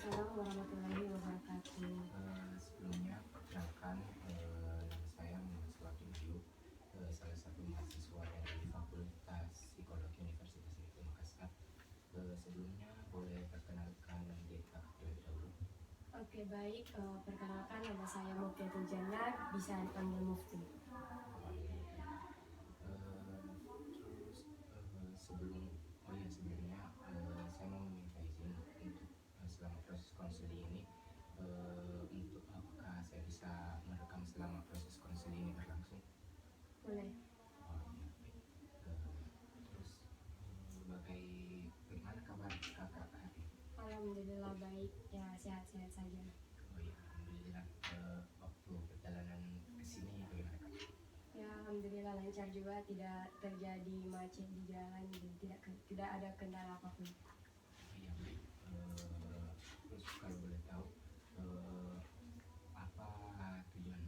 Waalaikumsalam warahmatullahi wabarakatuh. Sebelumnya perkenalkan, nama saya Muhammad Sulaiman, salah satu mahasiswa dari Fakultas Psikologi Universitas Negeri Makassar. Sebelumnya boleh perkenalkan diri kakak terlebih dahulu. Oke, baik. Perkenalkan, nama saya Mufiatul Jannah, bisa dipanggil Mufti. Sebelumnya saya mau meminta izin untuk selama proses konseling ini, untuk apakah saya bisa merekam selama proses konseling ini berlangsung? Boleh. Oh iya, baik. Terus bagaimana kabar kakak hari ini? Alhamdulillah baik, ya sehat-sehat saja. Oh iya, alhamdulillah. Waktu perjalanan ke sini bagaimana kak? Ya, alhamdulillah lancar juga, tidak terjadi macet di jalan dan tidak ada kendala apapun. Oh iya, baik. Terus kalau boleh tahu, apa tujuan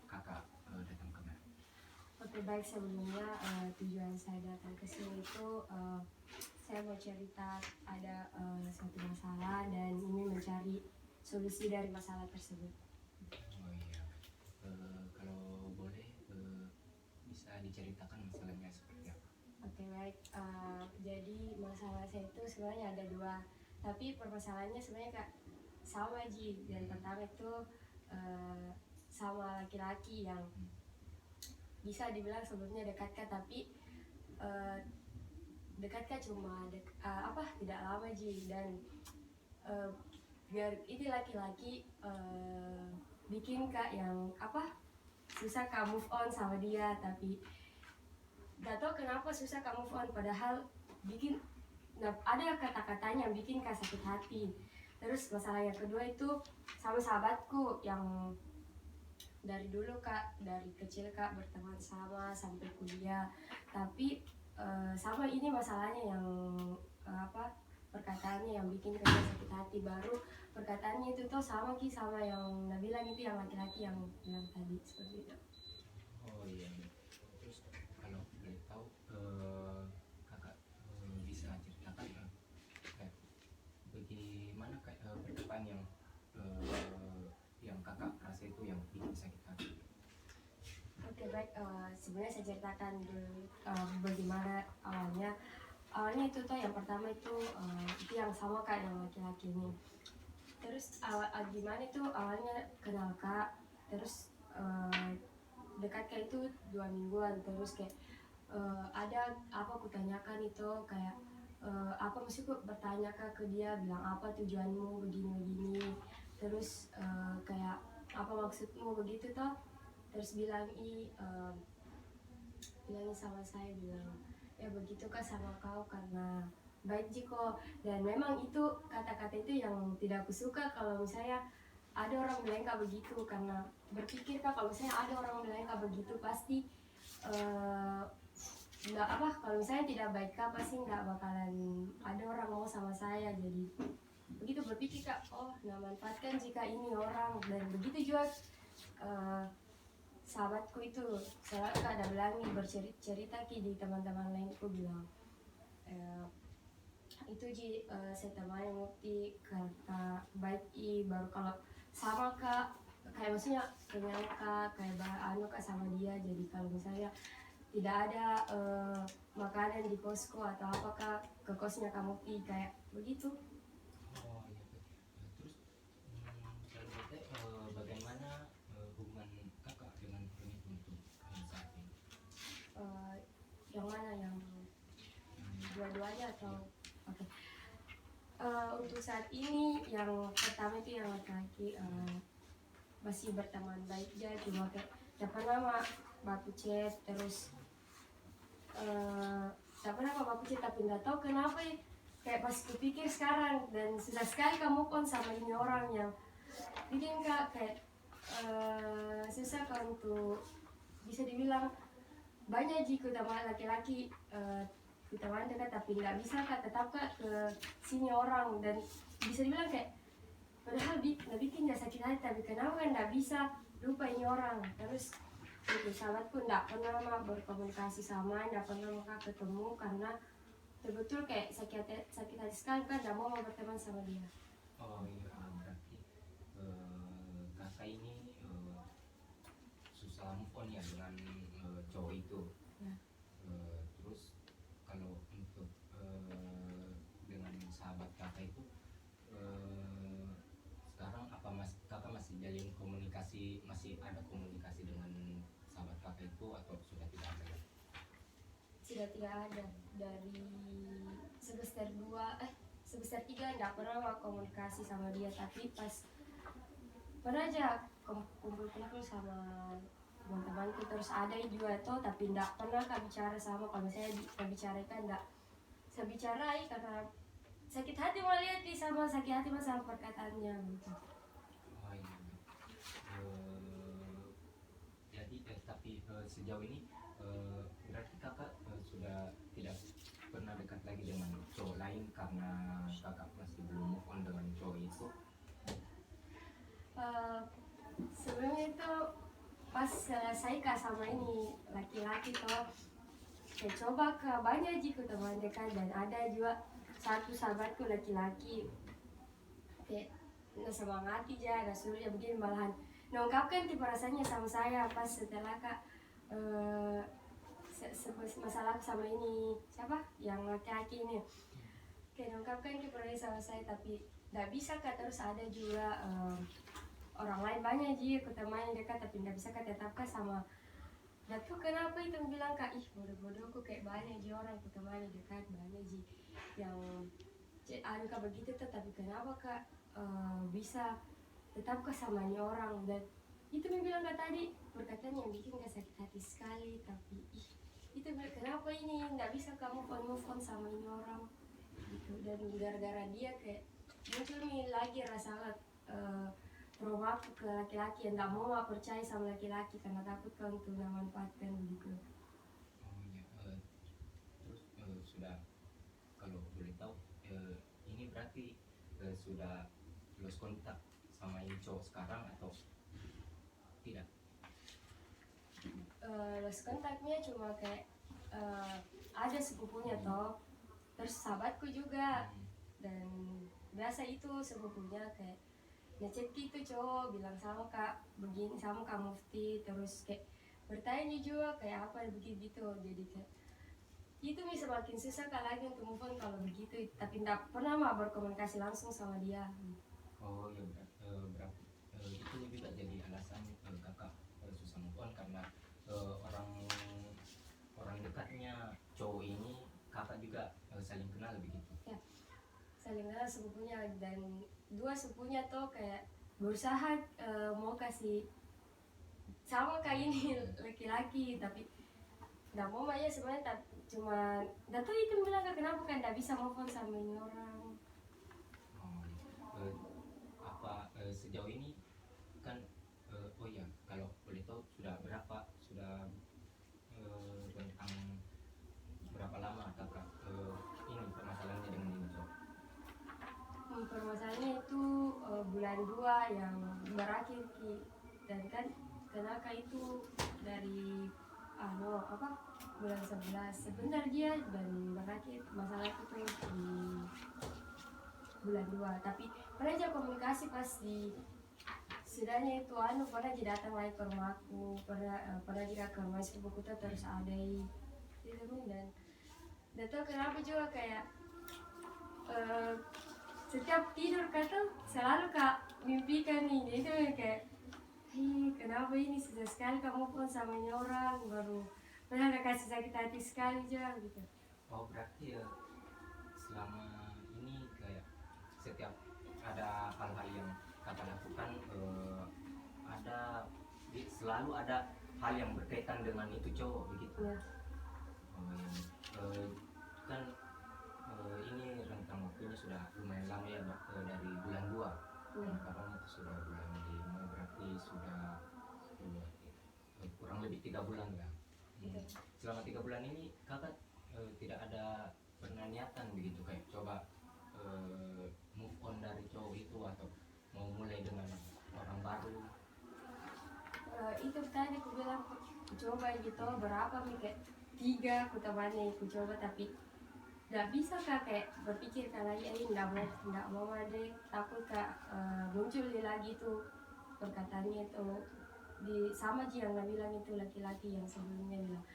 kakak datang kemari? Oke, baik. Sebelumnya tujuan saya datang ke sini itu saya mau cerita ada suatu masalah dan ingin mencari solusi dari masalah tersebut. Oh iya, kalau boleh bisa diceritakan masalahnya seperti apa? Oke, baik. Jadi masalah saya itu sebenarnya ada dua, tapi permasalahannya sebenarnya Kak sama Ji. Yang pertama itu sama laki-laki yang bisa dibilang sebelumnya dekat Kak, tapi dekat Kak cuma tidak lama Ji. Dan biar ini laki-laki bikin Kak yang susah Kak move on sama dia, tapi gak tau kenapa susah Kak move on, padahal ada kata-katanya yang bikin Kak sakit hati. Terus masalah yang kedua itu sama sahabatku yang dari dulu Kak, dari kecil Kak berteman sama sampai kuliah, tapi sama ini masalahnya yang perkataannya yang bikin Kak sakit hati. Baru perkataannya itu tuh sama yang Nabila itu, yang laki-laki yang bilang tadi, seperti itu. Oh iya, terus kalau boleh tahu, kakak bisa ceritakan bagaimana perkataan yang kakak rasa itu yang bikin sakit hati? Oke, baik. Sebenarnya saya ceritakan dulu bagaimana awalnya. Awalnya itu tuh yang pertama itu yang sama Kak, yang laki-laki ini. Terus gimana itu awalnya kenal Kak, terus dekat Kak itu 2 mingguan. Terus kayak ada apa aku tanyakan itu kayak apa maksudku bertanya Kak ke dia, bilang apa tujuanmu begini-begini. Terus kayak apa maksudmu begitu toh. Terus bilangin sama saya, bilang ya begitu Kak sama kau karena baik Jiko. Dan memang itu kata-kata itu yang tidak aku suka kalau misalnya ada orang bilang Kak begitu, karena berpikir Kak kalau misalnya ada orang bilang Kak begitu pasti kalau misalnya tidak baik Kak pasti nggak bakalan ada orang mau sama saya. Jadi begitu berpikir Kak, oh nggak manfaatkan jika ini orang. Dan begitu juga sahabatku itu selalu Kak ada bilang bercerita di teman-teman lainku, bilang itu Ji saya temani Mufti kata baik baru kalau sama Kak kayak maksudnya kenal Kak kayak Kak sama dia. Jadi kalau misalnya tidak ada makanan di kosku atau apakah ke kosnya Kak Mufti kayak begitu. Oh iya, baik. Terus kalau boleh, bagaimana hubungan kakak dengan Roni untuk saat ini? Yang mana, yang dua-duanya atau oke. Untuk saat ini yang pertama itu yang laki-laki masih berteman baik aja, cuma kayak tak pernah baku chat. Terus tak pernah baku chat, tapi nggak tahu kenapa kayak pas kupikir sekarang dan susah sekali kamu pun sama ini orang yang bikin Kak kayak susah Kak untuk bisa dibilang banyak jika teman laki-laki kita main dekat, tapi nggak bisa Kak tetap Kak ke sini orang. Dan bisa dibilang kayak padahal nggak bikin nggak sakit hati, tapi kenapa kan nggak bisa lupa ini orang. Terus itu sahabatku nggak pernah berkomunikasi sama, nggak pernah Kak ketemu karena betul kayak sakit hati sekali kan, nggak mau berteman sama dia. Oh iya, ini susah move on ya dengan cowok itu. Ya. Terus kalau untuk dengan sahabat kakak itu sekarang apa kakak masih jalin komunikasi, masih ada komunikasi dengan sahabat kakak itu atau sudah tidak ada? Sudah tidak ada. Dari semester 2 semester 3 enggak pernah komunikasi sama dia, tapi pas pernah aja kumpul-kumpul sama teman-temanku, terus ada juga tuh, tapi enggak pernah kak bicara sama. Kalau saya bicara kan enggak saya bicarai karena sakit hati melihat di sama sakit hati masalah perkataannya gitu. Oh iya. Jadi tapi sejauh ini berarti kakak sudah tidak pernah dekat lagi dengan cowok lain karena kakak masih belum move on dengan cowok itu? Sebelumnya itu pas selesai kak sama ini laki-laki toh, saya coba ke banyak jiku teman dekat, dan ada juga satu sahabatku laki-laki kayak semangati aja, ada suruh ya begini, malahan mengungkapkan perasaannya sama saya pas setelah kak masalah sama ini siapa yang laki-laki ini, kayak mengungkapkan perasaan sama saya, tapi nggak bisa kak. Terus ada juga orang lain banyak ji aku teman dekat, tapi nggak bisa kak tetapkan sama. Dan tuh kenapa itu bilang kak, ih bodoh-bodohku kayak banyak ji orang aku teman dekat, banyak ji yang anu kak begitu tuh, tapi kenapa kak bisa tetap ke sama ini orang. Dan itu bilang kak tadi perkataan yang bikin kak sakit hati sekali, tapi itu kenapa ini nggak bisa kamu move on sama ini orang gitu. Dan gara-gara dia kayak muncul nih lagi rasa trauma ke laki-laki, yang nggak mau percaya sama laki-laki karena takut kan untuk memanfaatkan begitu. Oh iya. Terus sudah, kalau boleh tahu ini berarti sudah lost kontak sama ini cowok sekarang atau tidak? Lost kontaknya cuma kayak ada sepupunya toh, terus sahabatku juga, dan biasa itu sepupunya kayak ngechat gitu cowok bilang sama kak begini sama kak Mufti, terus kayak bertanya juga kayak apa begitu gitu. Jadi kayak itu bisa makin susah kak lagi untuk move on kalau begitu, tapi tidak pernah mah berkomunikasi langsung sama dia. Oh ya, berarti itu juga jadi alasan kakak susah move on karena orang orang dekatnya cowok ini kakak juga saling kenal begitu. Ya, saling kenal sepupunya, dan dua sepupunya tuh kayak berusaha mau kasih sama kayak ini laki-laki, tapi nggak mau aja sebenarnya, cuma nggak tahu itu bilang kak kenapa kan nggak bisa move on sama ini orang. Apa sejauh ini kan oh ya, kalau boleh tahu sudah tentang berapa lama kakak ini permasalahannya dengan ini cowok? Permasalahannya itu bulan 2 yang berakhir ki, dan kan kenapa itu dari bulan 11 sebentar dia, dan berakhir masalah itu tuh di bulan 2. Tapi pernah aja komunikasi pas di setidaknya itu pernah aja datang lagi ke rumahku, pernah juga ke rumah sepupuku tuh, terus ada gitu. Dan tuh kenapa juga kayak setiap tidur kata selalu kak mimpikan nih, itu kayak kenapa ini susah sekali kamu pun sama ini orang, baru pernah gak kasih sakit hati sekali aja gitu. Oh berarti ya selama ini kayak setiap ada hal-hal yang kakak lakukan selalu ada hal yang berkaitan dengan itu cowok begitu Ya. Kan ini rentang waktunya sudah lumayan lama ya, dari bulan 2 sekarang itu sudah bulan 5, berarti sudah kurang lebih 3 bulan lah. Selama 3 bulan ini kakak tidak ada pernah niatan begitu kayak coba move on dari cowok itu atau mau mulai dengan orang baru? Itu tadi aku bilang aku coba gitu berapa nih, kayak 3 aku temannya aku coba, tapi nggak bisa kak, kayak berpikir kalau ya ini nggak mau deh, takut kak muncul lagi tuh perkataannya itu di sama Ji yang bilang itu laki-laki yang sebelumnya bilang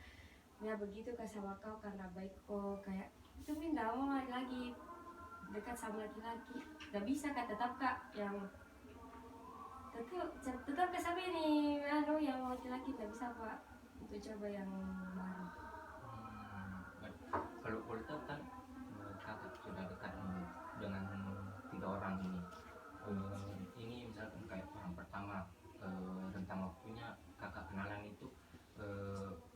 ya begitu kak sama kau karena baik kok kayak itu minta mau lagi dekat sama laki-laki gak bisa kak tetap kak yang tetap ke sampai nih anu yang laki-laki gak bisa pak untuk coba yang baru. Kalau boleh tahu kan kakak sudah dekat dengan 3 orang ini. Ini misalkan kayak orang pertama, rentang waktunya kakak kenalan itu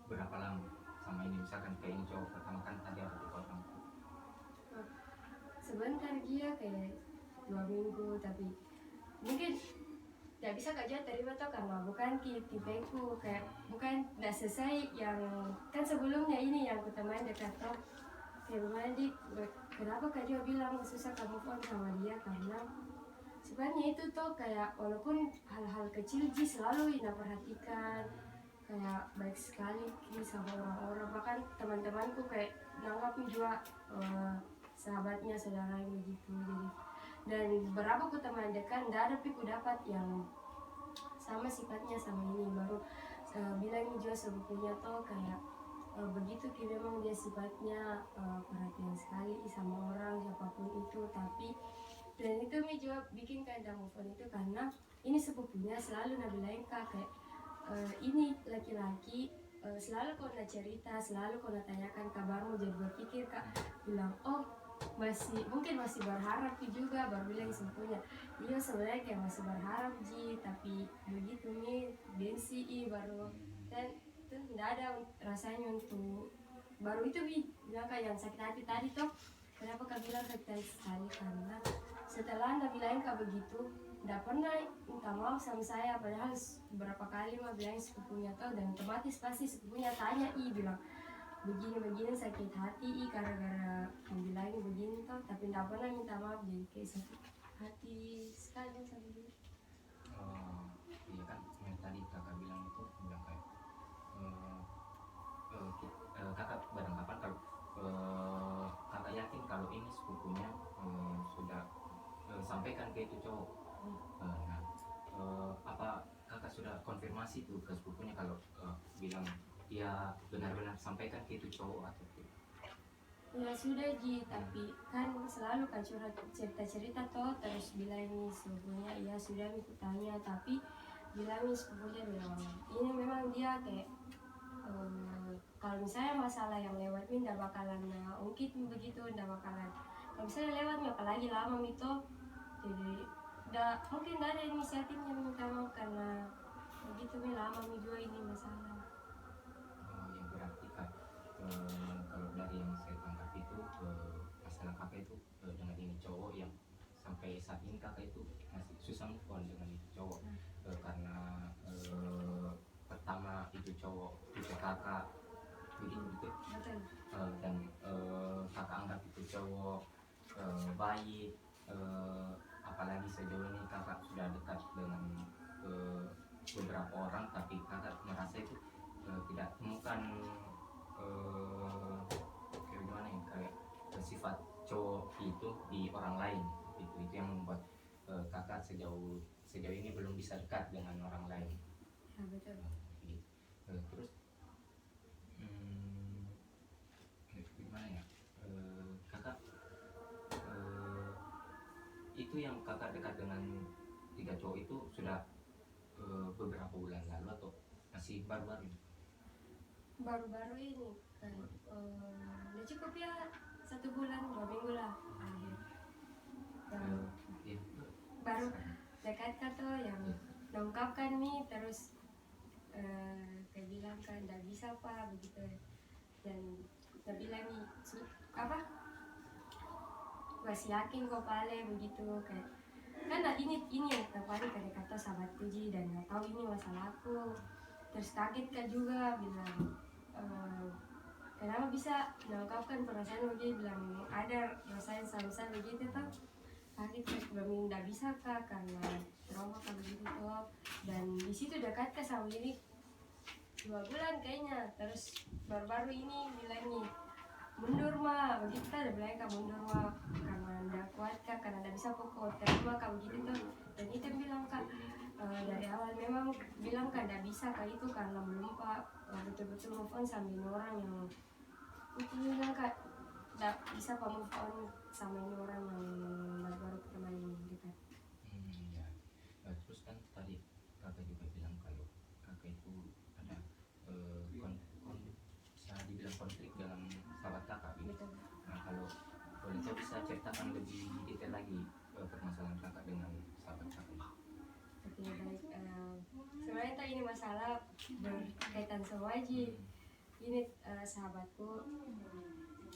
berapa lama sama ini, misalkan kayak ini cowok pertama kan tadi ada 3 orang. Sebentar dia kayak 2 minggu tapi mungkin gak bisa kak Jod terima tuh karena bukan tipeku kayak bukan gak selesai yang kan sebelumnya ini yang teman dekat tuh kayak gimana di kenapa kak Jod bilang susah kamu phone sama dia karena sebenarnya itu tuh kayak walaupun hal-hal kecil Ji selalu Ina perhatikan kayak baik sekali Ki sama orang-orang bahkan teman-temanku kayak nanggap juga sahabatnya saudaranya begitu jadi dan berapa ku teman dekat nggak ada piku dapat yang sama sifatnya sama ini baru bilang juga sepupunya tuh kayak begitu Ki memang dia sifatnya perhatian sekali sama orang siapapun itu tapi dan itu Mi juga bikin kayak move on itu karena ini sepupunya selalu nabilain kak kayak ini laki-laki selalu kau nak cerita selalu kau nak tanyakan kabarmu jadi berpikir kak bilang oh mungkin masih berharap juga baru bilang sepupunya iya sebenarnya kayak masih berharap Ji tapi begitu nih bensi baru dan itu tidak ada rasanya untuk baru itu bilang kayak yang sakit hati tadi tuh kenapa kak bilang sakit hati sekali karena setelah anda bilang kak begitu tidak pernah minta maaf sama saya padahal beberapa kali mah bilang sepupunya tuh dan otomatis pasti sepupunya tanya bilang begini sakit hati gara-gara bilangin begini toh tapi tidak pernah minta maaf jadi kayak sakit hati sekali sama dia. Iya kan yang tadi kakak bilang itu bilang kayak kakak beranggapan kalau kakak yakin kalau ini sepupunya sudah sampaikan ke itu cowok. Nah, apa kakak sudah konfirmasi tuh ke sepupunya kalau bilang dia benar-benar sampaikan ke itu cowok atau tidak? Ya sudah Ji, tapi kan selalu kan curhat cerita-cerita toh terus bilangin sepupunya ya sudah aku tanya tapi bilangin sepupunya bilang ini memang dia kayak kalau misalnya masalah yang lewat ini tidak bakalan ungkit begitu tidak bakalan kalau misalnya lewat apalagi lama itu jadi mungkin tidak ada inisiatifnya minta maaf karena begitu lama juga ini masalah. Yang berarti kan kalau dari yang saya tangkap itu masalah kakak itu dengan ini cowok yang sampai saat ini kakak itu masih susah move on dengan itu cowok karena pertama itu cowok itu kakak begitu dan kakak anggap itu cowok baik apalagi sejauh ini kakak sudah dekat dengan beberapa orang tapi kakak merasa itu tidak temukan kayak gimana ya kayak sifat cowok itu di orang lain itu yang membuat kakak sejauh ini belum bisa dekat dengan orang lain. Ya betul. Terus gimana ya kakak itu yang kakak dekat dengan 3 cowok itu sudah beberapa bulan lalu atau masih baru-baru? Baru-baru ini kan udah cukup ya 1 bulan 2 minggu lah baru dekat tuh yang lengkapkan nih terus kayak bilang kan tidak bisa apa begitu dan dia bilang nih apa masih yakin kok pale begitu kayak kan ini yang terpaling kayak kata sahabat Puji dan nggak tahu ini masalah aku terus kaget kan juga bilang kenapa bisa mengungkapkan perasaan begini bilang ada rasain sama-sama begitu tuh kaget kan belum nggak bisa kak karena trauma kan begitu tuh dan di situ dekat ke sama ini 2 bulan kayaknya terus baru-baru ini bilang nih mundur mah begitu kan udah bilang kak mundur mah karena nggak kuat kak karena nggak bisa pokok terima kak begitu tuh dan itu bilang kak dari awal memang bilang kan tidak bisa kak itu karena belum pak betul-betul move on sama ini orang yang itu bilang kak tidak bisa pak move on sama ini orang yang baru pertama ini dekat. Ya. Terus kan tadi kakak juga bilang kalau kakak itu ada bisa dibilang konflik dalam sahabat kakak gitu. Betul. Nah kalau boleh tahu bisa ceritakan lebih detail lagi permasalahan kakak dengan sahabat kakak. Oke baik. Sebenarnya tak ini masalah berkaitan sama Waji. Ini sahabatku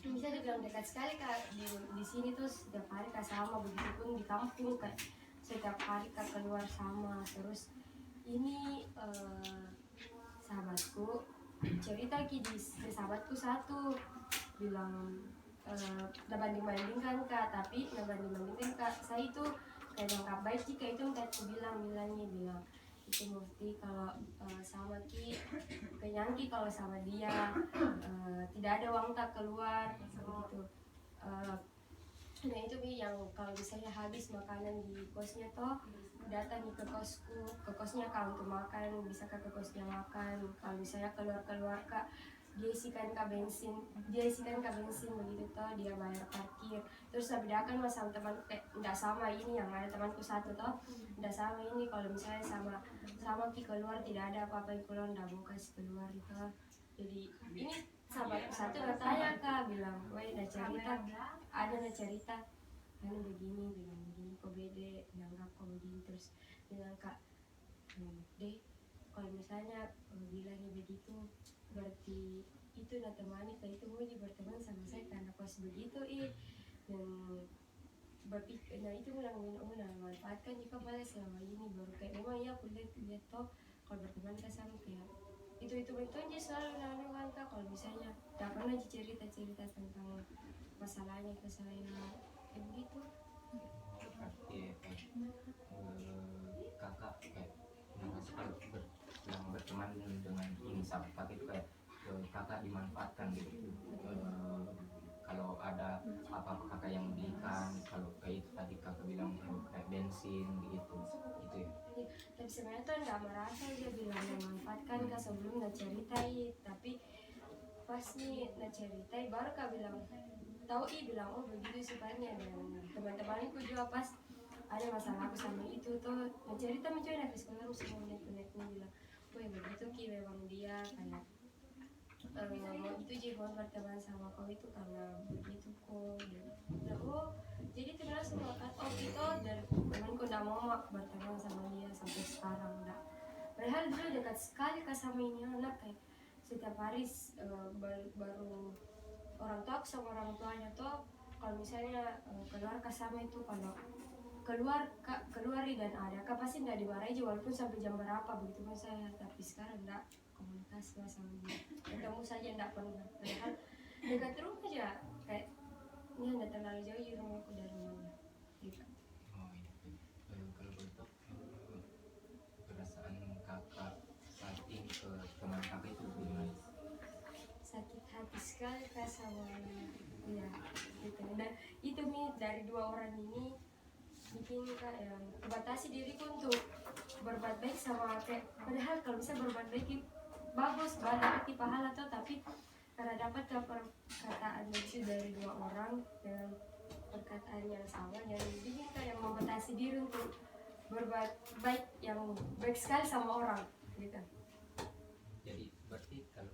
bisa dibilang dekat sekali kak di sini tuh setiap hari kak sama, begitupun di kampung kak setiap hari kak keluar sama. Terus ini sahabatku cerita ki di sahabatku satu bilang udah banding-bandingkan kak, tapi udah banding-bandingkan kak saya itu kayak yang baik jika itu yang aku bilangnya bilang itu mesti kalau sama ki kenyangki kalau sama dia tidak ada uang tak keluar begitu. Nah itu Bi yang kalau misalnya habis makanan di kosnya toh datang ke kosku, ke kosnya kak untuk makan, bisa kak ke kosnya makan. Kalau misalnya keluar kak dia isikan kak bensin begitu toh, dia bayar parkir. Terus bedakan mas sama teman kayak nggak sama ini yang ada temanku satu toh nggak sama ini, kalau misalnya sama ki keluar tidak ada apa-apa yang keluar nggak mau kasih keluar itu. Jadi ini sahabatku satu nggak tanya kak bilang, woi ada cerita anu begini bilang begini kok bede dianggap kok begini. Terus bilang kak deh kalau misalnya bilangnya begitu berarti itu nak temani kak itu mau berteman sama saya karena kos begitu dan berpikir nah itu ulang manfaatkan jika boleh selama ini baru kayak memang ya aku lihat toh kalau berteman kan sama kayak itu aja selalu laluan kak. Kalau misalnya tak pernah cerita tentang masalahnya ke saya kayak begitu. Berarti kakak kayak merasa kalau yang berteman dengan ini sahabat kakak itu kayak kakak dimanfaatkan gitu. Kalau ada apa-apa kakak yang belikan, kalau kayak itu tadi kakak bilang kayak bensin gitu ya. Tapi sebenarnya tuh nggak merasa dia bilang memanfaatkan kak sebelum ceritai, tapi pas nih ceritai baru kak bilang tahu bilang oh begitu sifatnya. Dan teman-temanku juga pas ada masalah aku sama itu tuh cerita mencoba nafis keluar semua netnya bilang oh ya begitu ki memang dia kayak mau itu Jihon berteman sama kau itu karena begitu kok. Dan oh jadi ternyata semua kan oh itu dari temanku nggak mau berteman sama dia sampai sekarang enggak. Padahal dulu dekat sekali kak sama ini anak kayak setiap hari baru orang tua sama orang tuanya tuh kalau misalnya keluar kak sama itu kalau keluar dan ada kak pasti nggak dimarahi aja walaupun sampai jam berapa begitu kan saya. Tapi sekarang enggak komunikasi sama dia, ketemu saja enggak pernah, padahal dekat rumah aja kayak ini enggak terlalu jauh di rumahku dari rumahnya gitu. Oh iya. Kalau bentuk perasaan kakak saat ini ke teman kakak itu gimana? Sakit hati sekali kak sama ya gitu. Dan itu nih dari dua orang ini bikin kak yang batasi diriku untuk berbuat baik sama kayak padahal kalau bisa berbuat baik bagus banget pahala tuh, tapi karena dapat perkataan lucu dari dua orang dengan perkataan yang sama yang bikin kayak membatasi diri untuk berbuat baik yang baik sekali sama orang gitu. Jadi berarti kalau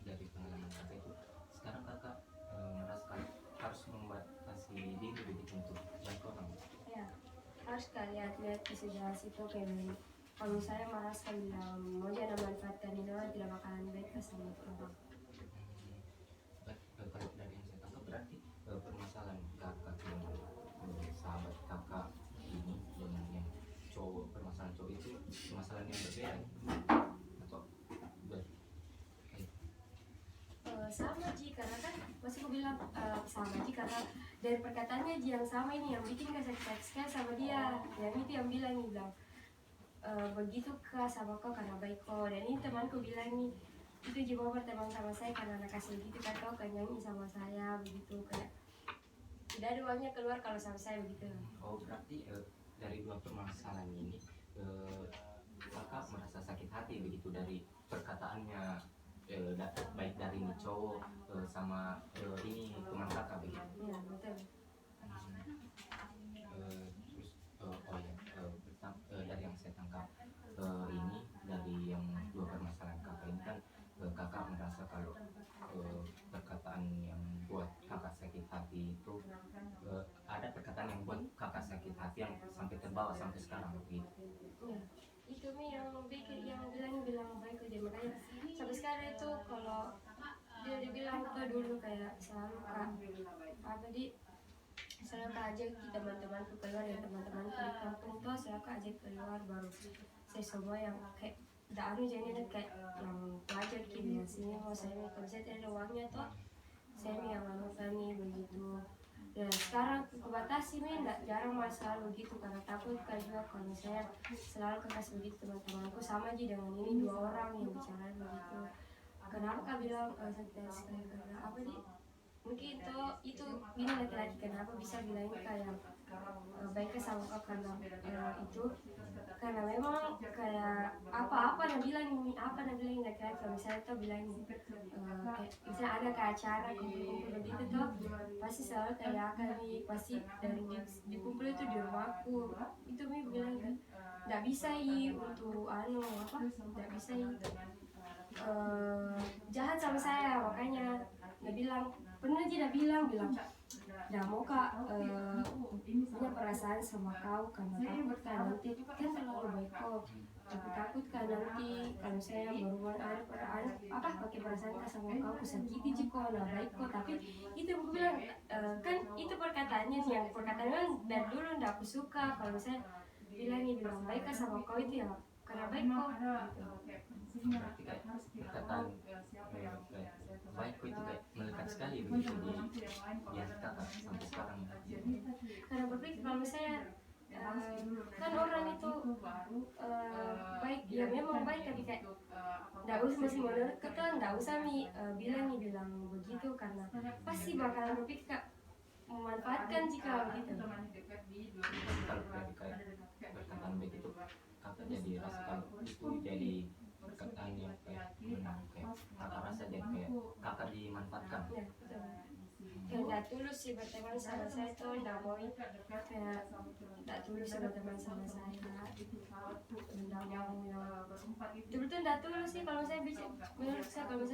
dari pengalaman kakak itu sekarang kakak merasa harus membatasi diri begitu untuk baik orang. Ya harus kalian lihat situasi itu kayak kalau saya merasa bilang mau jangan manfaatkan ini orang tidak bakalan baik sama orang. Kalau dari yang saya tangkap berarti permasalahan kakak dengan sahabat kakak ini dengan yang cowok, permasalahan cowok itu permasalahan yang berbeda atau sama Ji karena kan masih aku bilang sama Ji karena dari perkataannya Ji yang sama ini yang bikin kasih sekali sama dia, yang itu yang bilang begitu kak sama kau karena baik kok. Dan ini temanku bilang nih itu Ji mau berteman sama saya karena anak kasih gitu kan kau kan nyanyi sama saya begitu kayak tidak ada uangnya keluar kalau sama saya begitu. oh berarti dari dua permasalahan ini kakak merasa sakit hati begitu dari perkataannya, baik dari ini cowok sama ini teman kakak begitu. Iya betul. Terus oh ya, dari yang saya tangkap ini dari yang dua permasalahan kakak ini kan, kakak merasa kalau perkataan yang buat kakak sakit hati itu, ada perkataan yang buat kakak sakit hati yang sampai terbawa sampai sekarang begitu. Iya, itu Mi yang bikin yang bilang baik aja, makanya sampai sekarang itu kalau dia dibilang tuh dulu kayak selalu kak apa selalu kak ajak di teman-temanku keluar, ya teman-temanku di kampung tuh selalu kak ajak keluar, baru saya semua yang kayak udah anu jadi kayak yang pelajar gitu ya sini mau saya kalau saya tidak ada uangnya tuh saya yang anu kami begitu. Ya sekarang aku batasi Mi, enggak jarang malah selalu gitu karena takut kan juga kalau saya selalu kasih begitu teman-temanku sama aja dengan ini dua orang yang bicara begitu. Kenapa kak bilang santai sekali karena apa mungkin itu ini laki-laki kenapa bisa bilang kayak baiknya sama kak karena itu karena memang kayak apa yang bilang ini apa yang bilang laki-laki kalau misalnya tuh bilang kayak misalnya ada ke acara kumpul-kumpul begitu tuh pasti selalu kayak akan nih pasti dari dikumpul itu di rumahku itu Mi bilang kan nggak bisa untuk anu apa nggak bisa jahat sama saya, makanya dia bilang pernah aja dia bilang nggak mau kak punya perasaan sama kau karena takut kan nanti kan terlalu baik kok, tapi takut kan nanti kalau saya berhubungan ada apa pakai perasaan kak sama kau kusakiti jiko nah baik kok, tapi itu aku bilang kan itu perkataannya yang perkataannya dari dulu nggak aku suka kalau saya bilang baik kak sama kau itu ya karena baik kok gitu. Berarti kayak perkataan baik kok itu kayak melekat sekali begitu di hati kakak sampai sekarang. Karena berpikir kalau misalnya kan orang itu baik ya memang baik tapi kayak nggak usah masih menurut kita nggak usah bilang begitu karena pasti bakalan berpikir kak memanfaatkan jika begitu. Kalau kayak perkataan baik itu kakak jadi rasa kalau itu jadi perkataan yang kayak kakak rasa jadi kayak kakak dimanfaatkan. Ya, betul. Kayak nggak tulus sih berteman sama saya tuh nggak mau kayak nggak tulus berteman sama saya nggak mau yang betul nggak tulus sih kalau saya bicara menurut saya kalau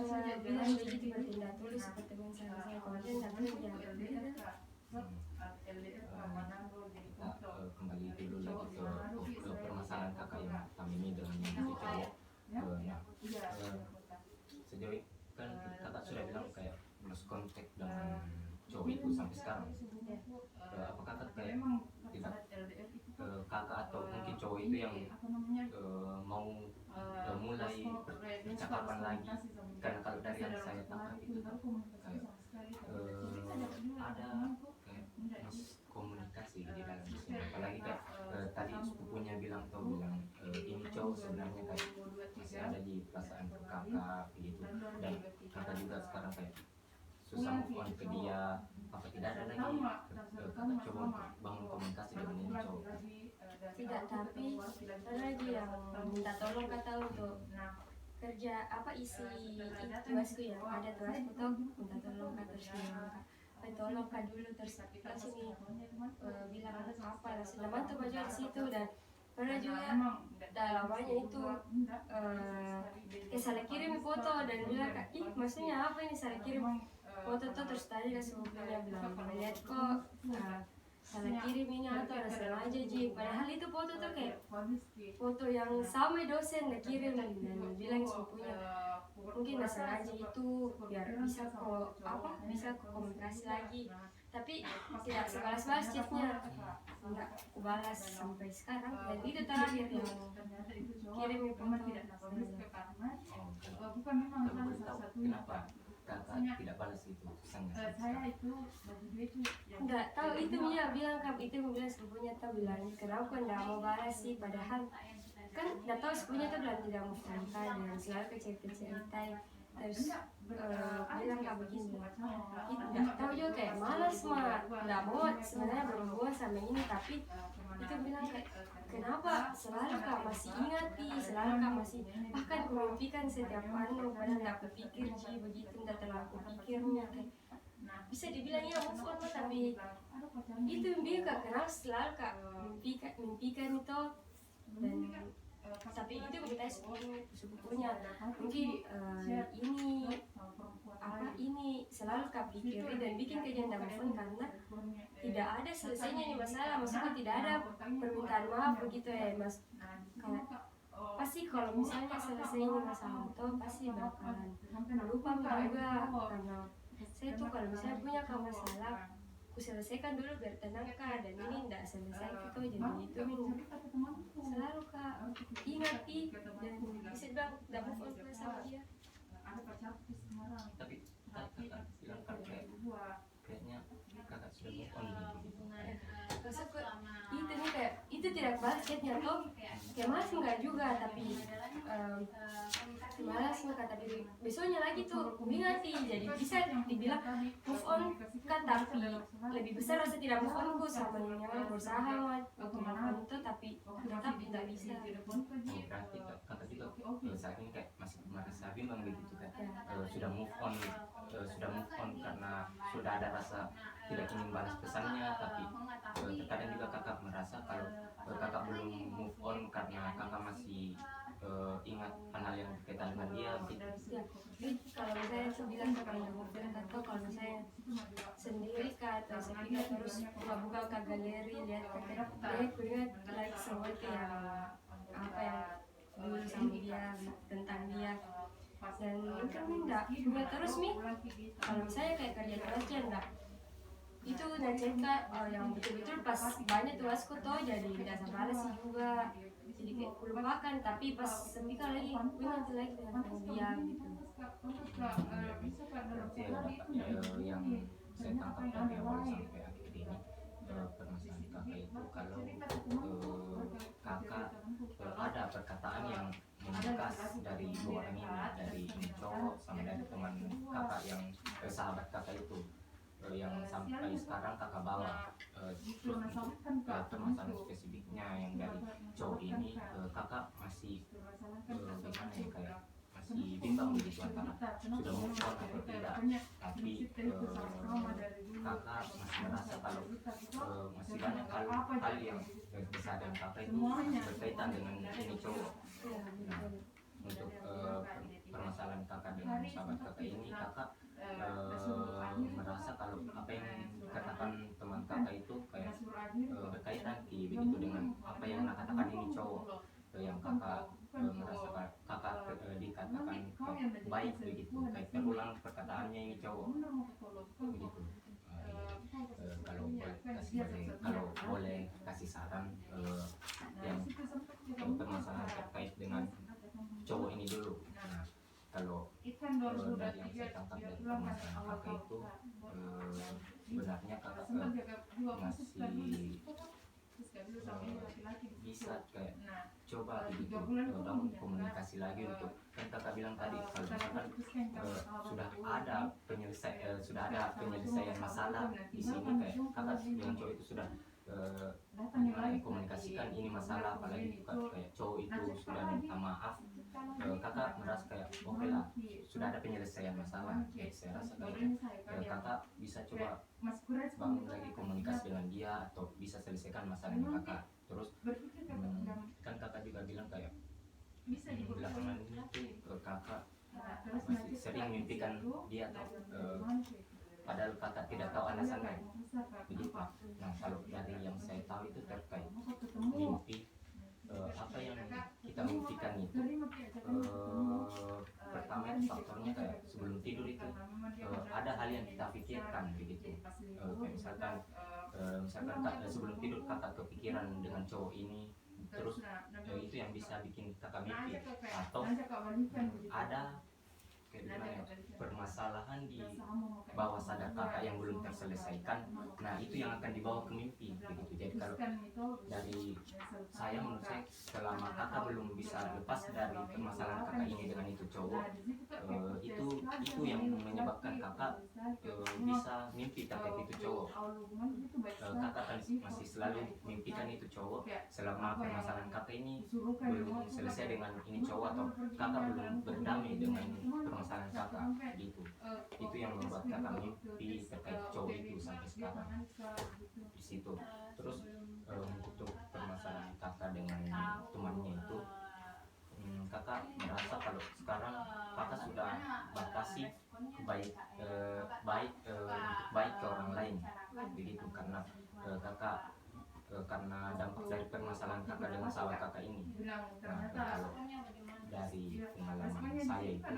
saya bilang begitu berarti nggak tulus berteman sama saya kalau dia nggak tulus ya Kita kembali dulu lagi ke permasalahan kakak yang pertama ini dengan yang cowok. Sejauh ini kan kakak sudah bilang kayak lost contact dengan cowok itu sampai sekarang. Apakah kakak kayak tidak kakak atau mungkin cowok itu yang mau mulai percakapan lagi, karena kalau dari yang saya tangkap itu kayak ada kayak miskomunikasi di dalam sini, apalagi kayak tadi sepupunya bilang ini cowok sebenarnya kayak masih ada di perasaan kakak begitu, dan kakak juga sekarang kayak susah move on ke dia, apa tidak ada lagi kakak coba untuk bangun komunikasi dengan ini cowok? tidak, tapi ada lagi yang minta tolong kata untuk kerja apa isi tuasku ya ada tuasku tuh minta tolong kak terus bilang kak tolong kak dulu terus langsung bilang apa langsung teman tuh baju di situ dan pernah juga lamanya itu salah kirim foto dan bilang kak maksudnya apa ini salah kirim foto tuh terus tadi sepupunya bilang lihat kok salah kirim ini atau ada sengaja ji, padahal itu foto tuh kayak foto yang sama dosen udah kirim dan bilang sepupunya mungkin nggak sengaja itu biar bisa bisa komunikasi lagi, tapi tidak sebalas-balas chatnya nggak aku balas sampai sekarang dan itu terakhir yang kirim itu kenapa kakak tidak balas itu saya itu bagi dia itu nggak tahu itu dia bilang itu bilang sepupunya tuh bilang kenapa nggak mau balas sih, padahal kan nggak tahu sepupunya tuh bilang tidak mau cerita dan selalu cerita terus bilang kak begini, nggak tahu juga kayak malas mah, nggak mau sebenarnya berhubungan sama ini, tapi itu bilang kayak kenapa selalu kak masih ingati, selalu kak masih bahkan kumimpikan setiap anu, padahal nggak kupikir sih begitu, nggak terlalu kupikirnya kayak bisa dibilang ya move on mah, tapi itu dia kak kenapa selalu kak mimpikan itu, dan tapi itu kita sepupunya mungkin ini apa ini selalu kak pikir dan bikin kejadian move on karena tidak ada selesainya nih masalah, maksudnya tidak ada permintaan maaf begitu ya mas, kayak pasti kalau misalnya selesai ini masalah itu pasti bakalan lupa juga, karena saya tuh kalau misalnya punya masalah aku selesaikan dulu biar tenang kak, dan ini tidak selesai gitu jadi itu selalu kak ingati dan bisa bilang tidak move on plus sama dia. Tapi kakak bilang kan kayaknya kakak sudah move on gitu. Maksudku itu nih kayak itu tidak balas chatnya tuh kayak malas enggak juga, tapi malas enggak, tapi besoknya lagi tuh ingati, jadi bisa dibilang move on kan, tapi lebih besar rasa tidak move on ku sama yang berusaha untuk move on itu, tapi tetap tidak bisa. Berarti kakak juga saat ini kayak masih merasa bimbang begitu kan, sudah move on karena sudah ada rasa tidak ingin balas pesannya, tapi terkadang juga kakak merasa kalau kakak belum move on karena kakak masih ingat hal yang berkaitan dengan dia gitu. Ya, kalau misalnya saya bilang ke kamu atau kalau misalnya sendiri kak, atau saya pikir terus buka ke galeri lihat kakak, aku ingat like semua itu yang apa yang dulu sama dia tentang dia, dan mungkin enggak terus nih kalau misalnya kayak kerja kerja enggak itu nanti kak yang betul-betul pas banyak tugasku tuh jadi tidak sabar sih juga, jadi kayak lupakan, tapi pas semika lagi gue nanti lagi dengan dia gitu. Berarti yang saya tangkap dari awal sampai akhir ini permasalahan kakak itu kalau kakak ada perkataan yang membekas dari dua orang ini, dari cowok sama dari teman kakak yang sahabat kakak itu, yang sampai sekarang kakak bawa permasalahan spesifiknya yang dari cowok ini, kakak masih gimana ya, kayak masih bimbang begitu antara sudah move on atau tidak, tapi kakak masih merasa kalau masih banyak hal yang kesadaran kakak itu berkaitan dengan ini cowok. Nah, untuk permasalahan kakak dengan sahabat kakak ini, kakak merasa kalau apa yang dikatakan teman kakak itu kayak berkaitan begitu dengan apa yang katakan ini cowok, yang kakak merasa kakak dikatakan baik begitu, kayak terulang perkataannya ini cowok begitu. Kalau boleh kasih saran yang permasalahan terkait dengan cowok ini dulu. Nah, kalau dari yang saya tangkap dari permasalahan kakak itu sebenarnya kakak masih bisa kayak coba gitu bangun komunikasi lagi, untuk kan kakak bilang tadi kalau misalkan sudah ada penyelesaian masalah di sini, kayak kakak dengan cowok itu sudah komunikasikan ini masalah, apalagi kayak cowok itu sudah minta maaf, kakak merasa kayak oke lah sudah ada penyelesaian masalah, kayak saya rasa kayak kakak bisa coba bangun lagi komunikasi dengan dia atau bisa selesaikan masalahnya kakak. Terus kan kakak juga bilang kayak belakangan ini tuh kakak masih sering mimpikan dia atau padahal kakak tidak tahu alasannya begitu. Nah, kalau dari yang saya tahu itu terkait mimpi, apa yang kita mimpikan itu pertama itu faktornya kayak sebelum tidur itu ada hal yang kita pikirkan begitu, kayak misalkan sebelum tidur kakak kepikiran dengan cowok ini, terus itu yang bisa bikin kakak mimpi, atau ada kayak gimana ya, permasalahan di bawah sadar kakak yang belum terselesaikan, nah itu yang akan dibawa ke mimpi begitu. Jadi kalau dari saya, menurut saya, selama kakak belum bisa lepas dari permasalahan kakak ini dengan itu cowok, itu yang menyebabkan kakak bisa mimpi terkait itu cowok. Kakak kan masih selalu mimpikan itu cowok selama permasalahan kakak ini belum selesai dengan ini cowok, atau kakak belum berdamai dengan permasalahan kakak gitu. Itu yang membuat kakak mimpi terkait cowok itu sampai sekarang di situ. Terus untuk permasalahan kakak dengan temannya itu, kakak merasa kalau sekarang kakak sudah batasi baik ke orang lain begitu, karena kakak karena dampak dari permasalahan kakak dengan salah kakak ini. Nah, kalau dari pengalaman saya itu,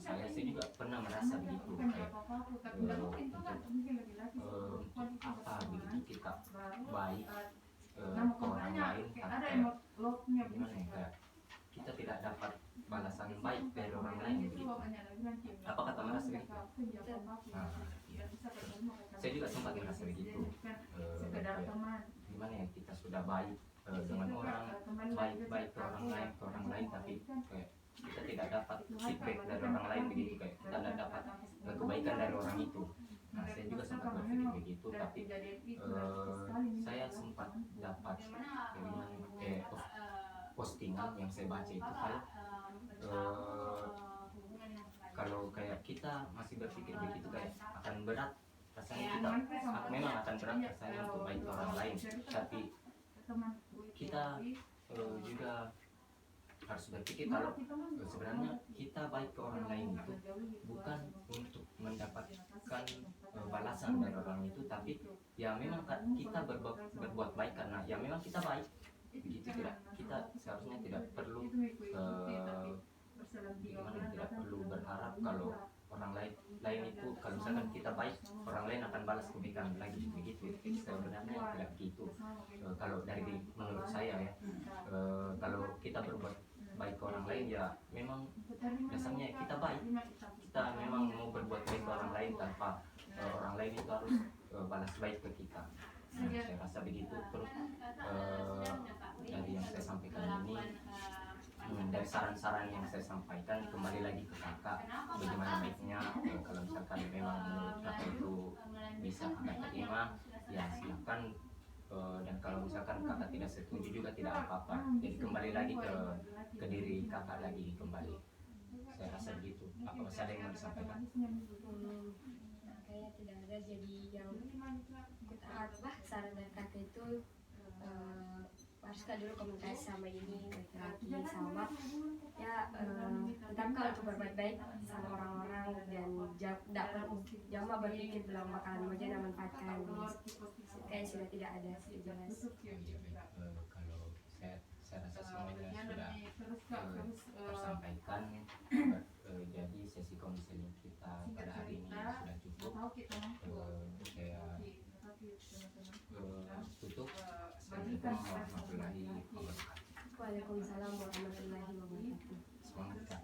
saya juga pernah merasa begitu, kayak untuk apa begitu kita baik ke orang lain, atau gimana ya, kayak kita tidak dapat balasan baik dari orang lain begitu. Apa kata merasa begitu? Nah, iya. Saya juga sempat merasa begitu. Gimana ya, kita sudah baik dengan orang, baik ke orang lain, tapi kayak kita tidak dapat feedback dari orang lain begitu, kayak kita tidak dapat kebaikan dari orang itu. Nah, saya juga sempat berpikir begitu, tapi saya sempat dapat postingan yang saya baca itu, kalau kayak kita masih berpikir begitu, kayak akan berat rasanya, kita memang akan berat rasanya untuk baik ke orang lain, tapi kita juga harus berpikir kalau sebenarnya kita baik ke orang lain itu bukan untuk mendapatkan balasan dari orang itu, tapi ya memang kita berbuat baik karena ya memang kita baik begitu. Kita seharusnya tidak perlu tidak perlu berharap kalau orang lain itu, kalau misalkan kita baik, orang lain akan balas kebaikan lagi begitu. Sebenarnya tidak begitu. Kalau dari menurut saya ya, kalau kita berbuat baik ke orang lain ya memang dasarnya kita baik, kita memang mau berbuat baik ke orang lain tanpa orang lain itu harus balas baik ke kita. Nah, saya rasa begitu. Terus dari yang saya sampaikan ini, dari saran-saran yang saya sampaikan, kembali lagi ke kakak, bagaimana baiknya kalau misalkan memang menurut kakak itu bisa kakak terima, ya silakan. Dan kalau misalkan kakak tidak setuju juga tidak apa-apa. Jadi kembali lagi ke diri kakak lagi kembali. Saya rasa begitu. Apa masih ada yang mau disampaikan? Kayaknya tidak ada. Jadi yang saran dari kakak itu haruskan dulu komunikasi sama ini laki-laki sama ya, tetapkan untuk berbuat baik sama orang-orang, dan jangan berpikir belum bakalan bagaimana manfaatkan. Kayak sudah tidak ada, sudah jelas. Kalau saya rasa semuanya sudah tersampaikan. Jadi sesi konseling kita pada hari ini sudah cukup. Saya tutup. Assalamualaikum warahmatullahi wabarakatuh. Waalaikumsalam warahmatullahi wabarakatuh. Semangat Kak.